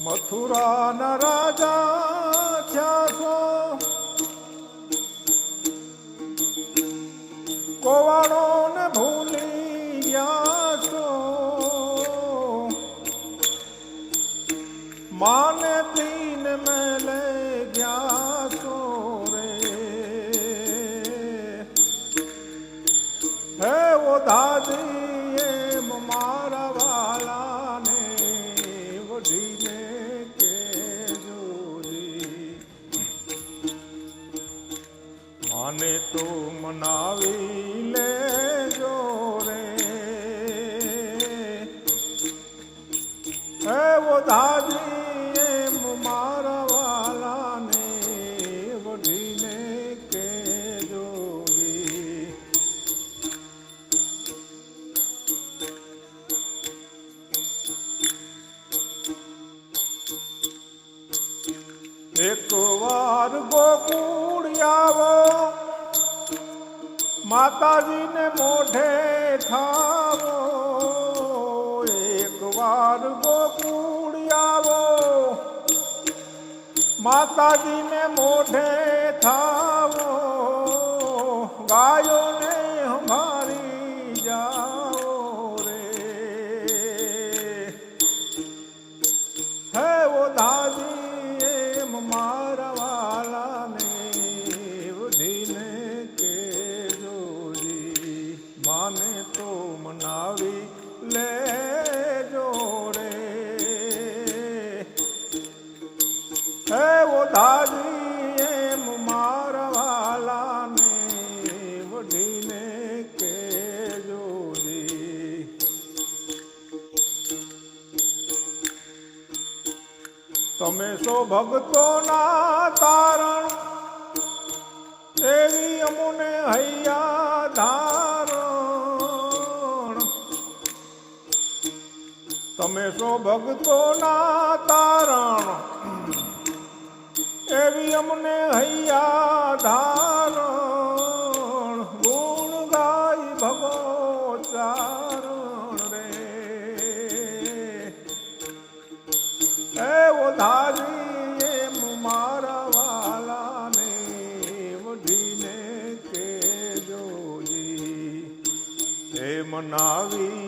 મથુરાના રાજા થયા છો, કોવાડો ને ભૂલી ગયા છો, માને પીને મેલે ગયા છો રે. હે ઓ દાદી એમ મારા વાલાને વઢીને માને તો મનાવી લેજો રે. હે વો દાદી એમ મારા વાલાને વઢીને કેજો રે. એક વાર ગોકુળ આવો, માતાજીને મોઢે થાવો. એક વાર ગોકુળ આવો, માતાજીને મોઢે થાવો. ગાયોને હમારી જાઓ રે. હે વો દાદી એમ મારા વાલાને વઢીને કેજો જી. માને તો મનાવી લેજો રે. હે વો દાદી એમ મારા વાલાને વઢીને કેજો જી. તમે સો ભક્તોના તારણ, એવી અમુને હૈયા ધારણ. તમે સો ભક્તોના તારણ, એવી અમને હૈયા ધારણ. ગુણ ગાય ભગો ચારણ રે. એવો ધારી એમ મારા વાલાને વઢીને કેજો જી. એ મનાવી